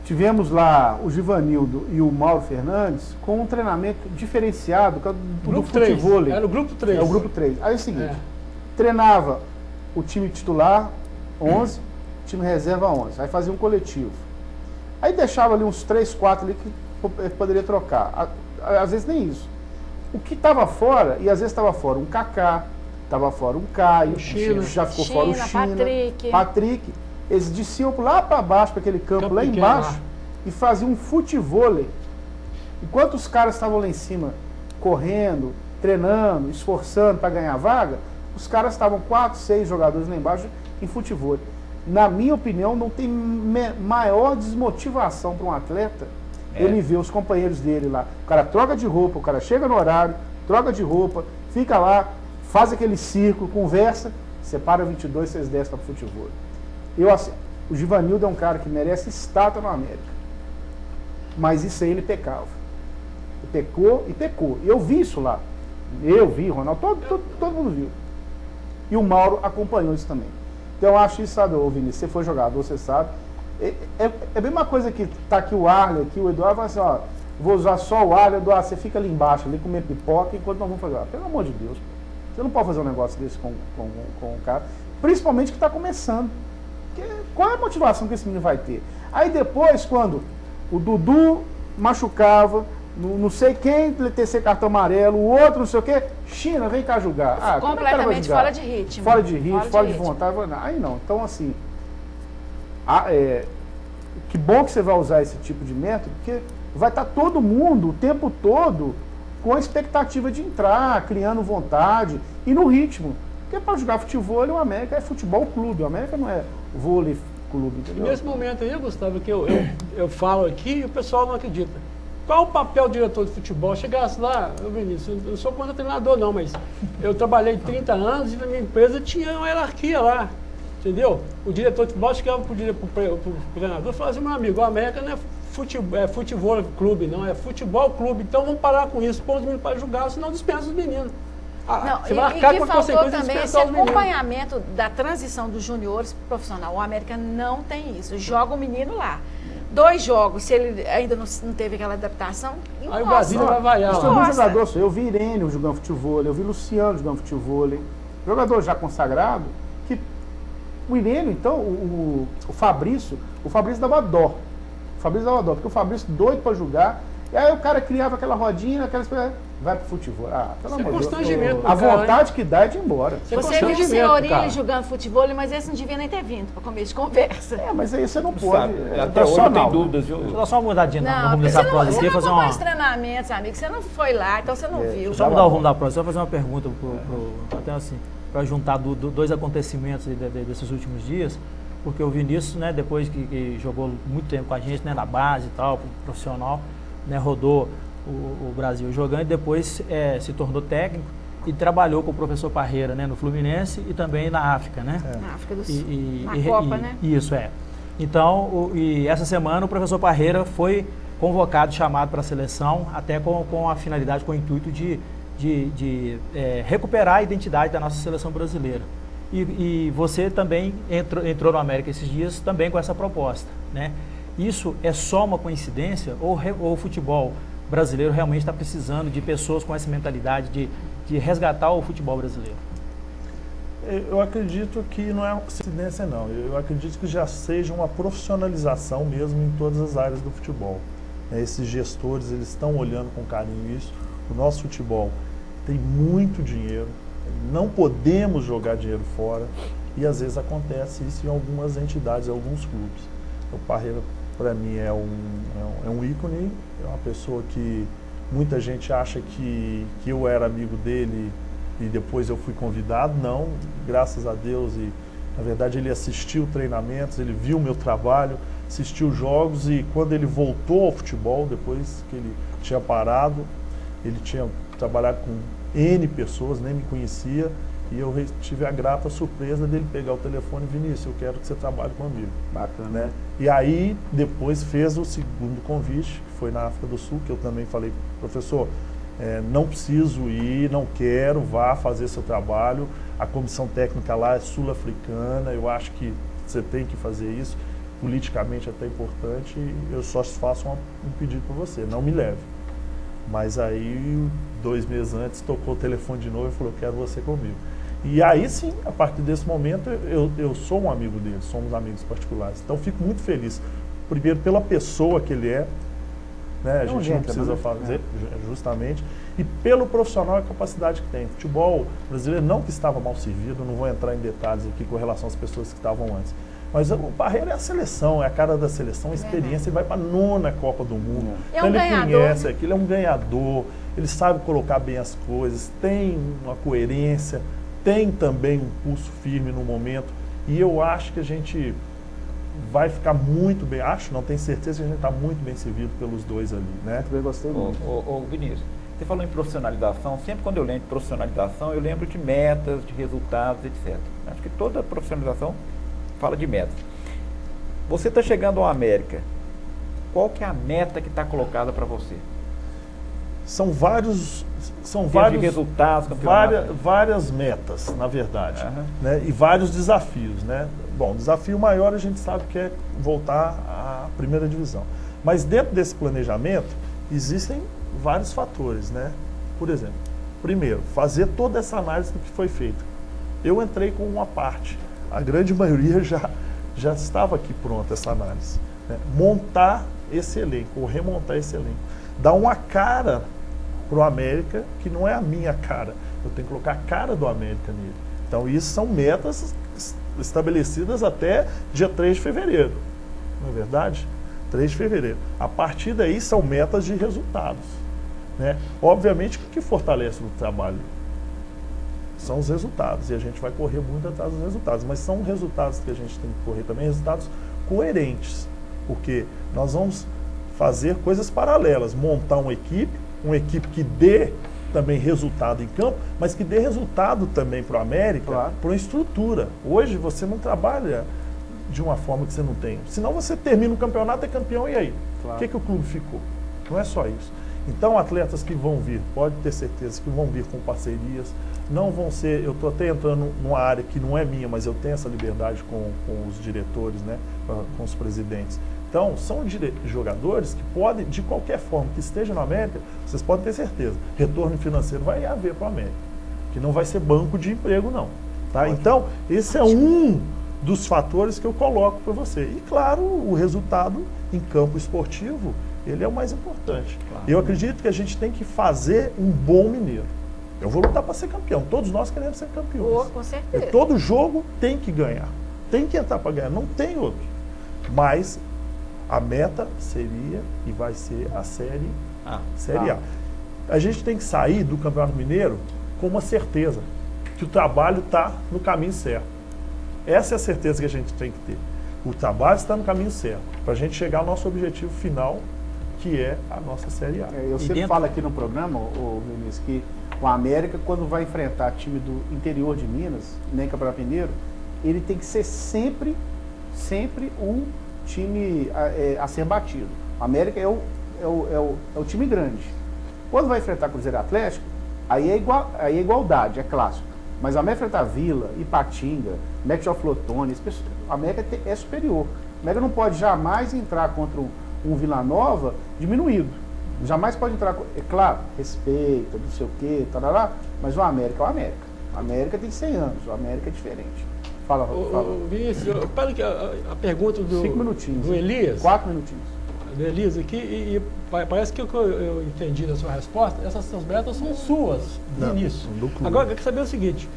S3: tivemos lá o Givanildo e o Mauro Fernandes com um treinamento diferenciado do futebol.
S1: Era o grupo 3.
S3: É o grupo 3. Aí é o seguinte, treinava o time titular, 11, time reserva, 11. Aí fazia um coletivo. Aí deixava ali uns 3, 4 ali que poderia trocar. Às vezes nem isso. O que estava fora, e às vezes estava fora um Kaká, estava fora um Caio, já ficou fora o China, Patrick. Eles desciam lá para baixo, para aquele campo lá embaixo, e faziam um futevôlei. Enquanto os caras estavam lá em cima, correndo, treinando, esforçando para ganhar vaga, os caras estavam 4, 6 jogadores lá embaixo em futevôlei. Na minha opinião, não tem maior desmotivação para um atleta ele ver os companheiros dele lá. O cara troca de roupa, o cara chega no horário, troca de roupa, fica lá, faz aquele círculo, conversa, separa 22, vocês descem para futevôlei. Assim, o Givanildo é um cara que merece estátua no América. Mas isso aí ele pecava. Ele pecou e pecou. E eu vi isso lá. Eu vi, Ronaldo, todo mundo viu. E o Mauro acompanhou isso também. Então eu acho isso, sabe, ô Vinícius, você foi jogador, você sabe. É a mesma coisa que tá aqui o Arley, aqui o Eduardo, fala assim, ó, vou usar só o Arley, Eduardo, você fica ali embaixo, ali comendo pipoca, enquanto nós vamos fazer. Pelo amor de Deus, você não pode fazer um negócio desse com um cara, principalmente que está começando. Porque qual é a motivação que esse menino vai ter? Aí depois, quando o Dudu machucava, não sei quem terceiro cartão amarelo, o outro não sei o quê, China, vem cá julgar.
S5: Completamente fora de ritmo.
S3: Fora de ritmo, fora de vontade. Aí não. Então, assim, que bom que você vai usar esse tipo de método, porque vai estar todo mundo o tempo todo com a expectativa de entrar, criando vontade e no ritmo. Porque para jogar futebol, o América é futebol clube, o América não é vôlei clube, entendeu?
S1: Nesse momento aí, Gustavo, que eu falo aqui e o pessoal não acredita. Qual o papel do diretor de futebol? Chegasse lá, Vinícius, eu não sou contra treinador não, mas eu trabalhei 30 anos e na minha empresa tinha uma hierarquia lá, entendeu? O diretor de futebol chegava pro treinador e falava assim, meu amigo, o América não é futebol clube, não, é futebol clube, então vamos parar com isso, põe os meninos para jogar, senão dispensa os meninos.
S5: Não, e que faltou também esse acompanhamento da transição dos juniores para o profissional. O América não tem isso. Joga o menino lá. 2 jogos, se ele ainda não teve aquela adaptação,
S1: aí o Brasil vai vaiar.
S3: Eu vi Irene jogando futebol, eu vi Luciano jogando futebol. Jogador já consagrado, que o Irene, então, o Fabrício dava dó. Porque o Fabrício doido para jogar. E aí o cara criava aquela rodinha, vai pro futebol. Pelo amor de Deus. A vontade que dá é de ir embora.
S5: Você viu o senhorinho jogando futebol, mas esse não devia nem ter vindo para começo de conversa.
S3: Mas aí você não pode.
S6: Até hoje não tem dúvidas, viu?
S4: Vou dar só uma mudadinha no rumo dessa prosa aqui.
S5: Você não fazer treinamentos, amigo. Você não foi lá, então você não viu.
S4: Só mudar o rumo da prosa, só fazer uma pergunta até assim, para juntar dois acontecimentos desses últimos dias. Porque o Vinícius, né, depois que jogou muito tempo com a gente, né, na base e tal, profissional, né, rodou o Brasil jogando e depois se tornou técnico e trabalhou com o professor Parreira, né, no Fluminense e também na África, né?
S5: Na África do Sul, na Copa, né?
S4: Isso, Então, essa semana o professor Parreira foi convocado, chamado para a seleção, até com a finalidade, com o intuito de recuperar a identidade da nossa seleção brasileira. E você também entrou no América esses dias também com essa proposta, né? Isso é só uma coincidência ou o futebol brasileiro realmente está precisando de pessoas com essa mentalidade de resgatar o futebol brasileiro?
S2: Eu acredito que não é uma coincidência não, eu acredito que já seja uma profissionalização mesmo em todas as áreas do futebol. Esses gestores, eles estão olhando com carinho isso. O nosso futebol tem muito dinheiro, não podemos jogar dinheiro fora e às vezes acontece isso em algumas entidades, em alguns clubes. O Parreira, para mim, é um ícone, é uma pessoa que muita gente acha que eu era amigo dele e depois eu fui convidado. Não, graças a Deus, e na verdade ele assistiu treinamentos, ele viu o meu trabalho, assistiu jogos e quando ele voltou ao futebol, depois que ele tinha parado, ele tinha trabalhado com N pessoas, nem me conhecia, e eu tive a grata surpresa dele pegar o telefone: Vinícius, eu quero que você trabalhe comigo.
S3: Bacana.
S2: Né? E aí, depois fez o segundo convite, que foi na África do Sul, que eu também falei: professor, não preciso ir, não quero, vá fazer seu trabalho, a comissão técnica lá é sul-africana, eu acho que você tem que fazer isso, politicamente é até importante, eu só faço um pedido para você, não me leve. Mas aí, 2 meses antes, tocou o telefone de novo e falou: quero você comigo. E aí sim, a partir desse momento, eu sou um amigo dele, somos amigos particulares. Então fico muito feliz primeiro pela pessoa que ele é, né? A
S3: É um
S2: gente não precisa
S3: gentleman,
S2: fazer, justamente, e pelo profissional e a capacidade que tem. O futebol brasileiro não que estava mal servido, não vou entrar em detalhes aqui com relação às pessoas que estavam antes. Mas o Parreira é a seleção, é a cara da seleção, a experiência, ele vai para a 9ª Copa do Mundo.
S5: É um
S2: Então, ele
S5: ganhador,
S2: conhece
S5: né?
S2: aquilo, é um ganhador, ele sabe colocar bem as coisas, tem uma coerência, tem também um pulso firme no momento. E eu acho que a gente vai ficar muito bem, não tenho certeza que a gente está muito bem servido pelos dois ali, né?
S3: Eu gostei muito.
S6: Ô, Vinícius, você falou em profissionalização, sempre quando eu lembro de profissionalização, eu lembro de metas, de resultados, etc. Acho que toda profissionalização fala de metas. Você está chegando ao América, qual que é a meta que está colocada para você?
S2: São vários
S6: De resultados, campeonato.
S2: várias metas, na verdade,
S6: Aham.
S2: né? E vários desafios, né? Bom, o desafio maior a gente sabe que é voltar à primeira divisão. Mas dentro desse planejamento existem vários fatores, né? Por exemplo, primeiro, fazer toda essa análise do que foi feito. Eu entrei com uma parte, a grande maioria já estava aqui pronta essa análise, né? Montar esse elenco, ou remontar esse elenco. Dar uma cara para o América, que não é a minha cara. Eu tenho que colocar a cara do América nele. Então, isso são metas estabelecidas até dia 3 de fevereiro. Não é verdade? 3 de fevereiro. A partir daí, são metas de resultados, né? Obviamente, o que fortalece o trabalho são os resultados. E a gente vai correr muito atrás dos resultados. Mas são resultados que a gente tem que correr também, resultados coerentes. Porque nós vamos fazer coisas paralelas. Montar uma equipe que dê também resultado em campo, mas que dê resultado também para o América,
S3: Claro.
S2: para uma estrutura. Hoje você não trabalha de uma forma que você não tem. Senão você termina o campeonato, é campeão, e aí?
S3: Claro.
S2: O que o clube ficou? Não é só isso. Então, atletas que vão vir, pode ter certeza que vão vir com parcerias, não vão ser, eu estou até entrando numa área que não é minha, mas eu tenho essa liberdade com os diretores, né, com os presidentes. Então, são jogadores que podem, de qualquer forma, que estejam no América, vocês podem ter certeza, retorno financeiro vai haver para o América, que não vai ser banco de emprego, não. Tá? Então, esse é um dos fatores que eu coloco para você. E, claro, o resultado em campo esportivo, ele é o mais importante.
S6: Claro.
S2: Eu acredito que a gente tem que fazer um bom mineiro. Eu vou lutar para ser campeão. Todos nós queremos ser campeões.
S5: Com certeza.
S2: E todo jogo tem que ganhar. Tem que entrar para ganhar. Não tem outro. Mas a meta seria e vai ser a Série A. A gente tem que sair do Campeonato Mineiro com uma certeza que o trabalho está no caminho certo. Essa é a certeza que a gente tem que ter. O trabalho está no caminho certo para a gente chegar ao nosso objetivo final, que é a nossa Série A.
S3: Eu sempre falo aqui no programa, o Vinícius, que o América, quando vai enfrentar time do interior de Minas, nem Campeonato Mineiro, ele tem que ser sempre um time a ser batido. O América é o time grande. Quando vai enfrentar Cruzeiro e Atlético, aí é igualdade, é clássico. Mas o América enfrentar Vila, Ipatinga, Metro Flotone, o América é superior. O América não pode jamais entrar contra um Vila Nova diminuído. Jamais pode entrar, é claro, respeita, não sei o quê, tarará, mas o América é o América. O América tem 100 anos, o América é diferente. Fala.
S1: Vinícius, para que a pergunta
S3: 5 minutinhos.
S1: do Elias.
S3: 4 minutinhos.
S1: Do Elias aqui, e parece que o que eu entendi da sua resposta, essas metas são suas, Vinícius.
S2: do clube.
S1: Agora, eu quero saber o seguinte: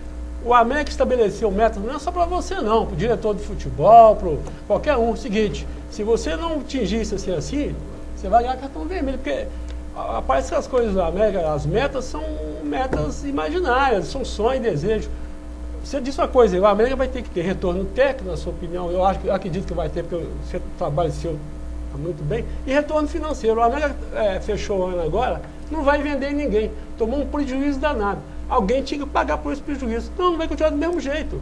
S1: o América estabeleceu metas, não é só para você não, para o diretor de futebol, para qualquer um. O seguinte, se você não atingisse assim, você vai ganhar cartão vermelho, porque parece que as coisas da América, as metas são metas imaginárias, são sonhos e desejos. Você disse uma coisa, o América vai ter que ter retorno técnico, na sua opinião, eu acredito que vai ter, porque você trabalha seu muito bem, e retorno financeiro. O América fechou o ano agora, não vai vender ninguém, tomou um prejuízo danado. Alguém tinha que pagar por esse prejuízo. Não vai continuar do mesmo jeito.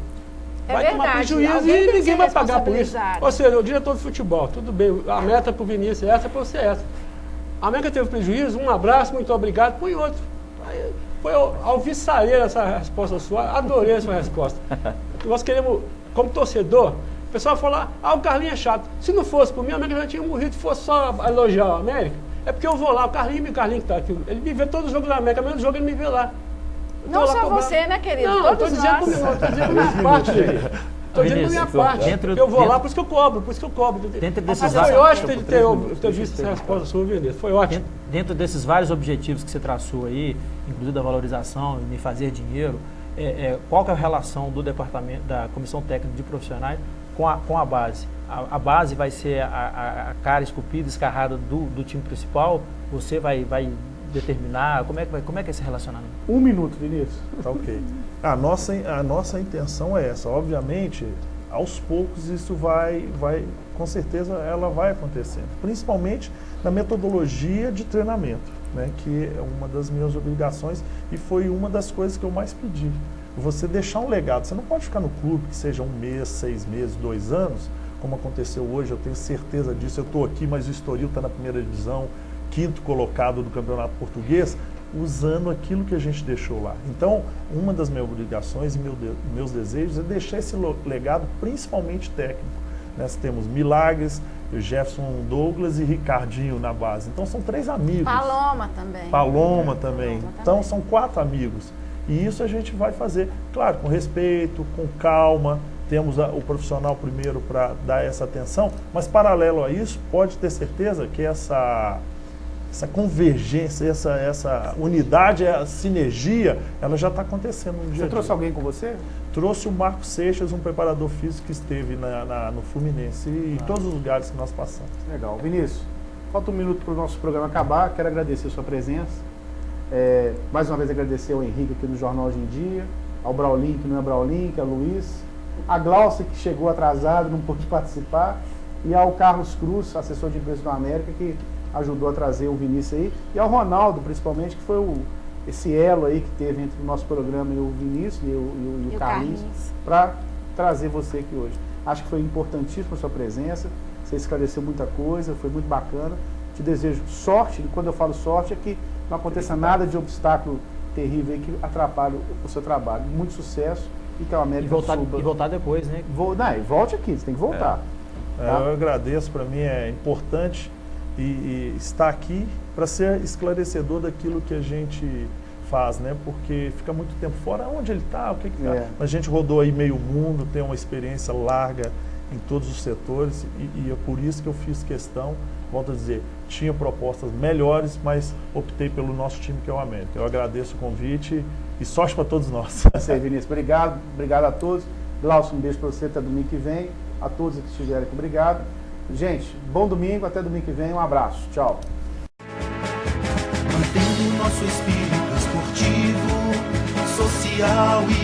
S1: Vai tomar prejuízo e ninguém vai pagar por isso. Ou seja, o diretor de futebol, tudo bem, a meta para o Vinícius é essa, para você é essa. A América teve prejuízo, um abraço, muito obrigado, põe outro. Foi alvissareira essa resposta sua, adorei a sua resposta. Nós queremos, como torcedor, o pessoal fala, o Carlinhos é chato. Se não fosse por mim, a América já tinha morrido, se fosse só elogiar o América. É porque eu vou lá, o Carlinhos que está aqui, ele me vê todo jogo da América, mesmo jogo ele me vê lá.
S5: Não só você, né, querido?
S1: Não, estou dizendo comigo, parte dele. Estou dizendo a minha parte. Eu vou lá, por isso que eu cobro,
S4: Dentro desses
S1: Mas foi ótimo ter visto essa resposta sua, Vinícius. Foi ótimo.
S4: Dentro desses vários objetivos que você traçou aí, inclusive da valorização e me fazer dinheiro, qual que é a relação do departamento, da Comissão Técnica de Profissionais com a base? A base vai ser a cara esculpida, escarrada do time principal? Você vai determinar? Como é que é esse relacionamento?
S3: 1 minuto, Vinícius.
S2: Tá ok. A nossa intenção é essa. Obviamente, aos poucos isso vai, com certeza ela vai acontecendo. Principalmente na metodologia de treinamento, né, que é uma das minhas obrigações e foi uma das coisas que eu mais pedi. Você deixar um legado. Você não pode ficar no clube que seja 1 mês, 6 meses, 2 anos, como aconteceu hoje, eu tenho certeza disso. Eu estou aqui, mas o Estoril está na primeira divisão, 5º colocado do Campeonato Português, usando aquilo que a gente deixou lá. Então, uma das minhas obrigações e meus desejos é deixar esse legado principalmente técnico. Nós temos Milagres, Jefferson Douglas e Ricardinho na base. Então, são 3 amigos. Paloma também. Então, são 4 amigos. E isso a gente vai fazer, claro, com respeito, com calma. Temos o profissional primeiro para dar essa atenção, mas paralelo a isso, pode ter certeza que essa convergência, essa unidade, a sinergia, ela já está acontecendo no dia a dia.
S3: Você trouxe alguém com você?
S2: Trouxe o Marco Seixas, um preparador físico que esteve no Fluminense e em todos os lugares que nós passamos.
S3: Legal. Vinícius, falta 1 minuto para o nosso programa acabar. Quero agradecer a sua presença. Mais uma vez agradecer ao Henrique aqui no Jornal Hoje em Dia, ao Braulin, que não é Braulin, que é Luiz, a Glaucia, que chegou atrasado, não pôde participar, e ao Carlos Cruz, assessor de imprensa do América, que ajudou a trazer o Vinícius aí, e ao Ronaldo, principalmente, que foi esse elo aí que teve entre o nosso programa e o Vinícius e o Carlinhos, para trazer você aqui hoje. Acho que foi importantíssima a sua presença, você esclareceu muita coisa, foi muito bacana. Te desejo sorte, e quando eu falo sorte é que não aconteça nada de obstáculo terrível aí que atrapalhe o seu trabalho. Muito sucesso e que o América suba.
S4: E voltar depois, né?
S3: Volte aqui, você tem que voltar. Tá?
S2: Eu agradeço, para mim é importante e estar aqui para ser esclarecedor daquilo que a gente faz, né? Porque fica muito tempo fora. Onde ele está? O que tá? A gente rodou aí meio mundo, tem uma experiência larga em todos os setores e é por isso que eu fiz questão, volto a dizer, tinha propostas melhores, mas optei pelo nosso time, que é o América. Eu agradeço o convite e sorte para todos nós.
S3: Você, Vinícius, obrigado a todos. Glaucio, um beijo para você até domingo que vem. A todos que estiverem aqui, obrigado. Gente, bom domingo, até domingo que vem. Um abraço, tchau.
S9: Mantendo nosso espírito esportivo, social e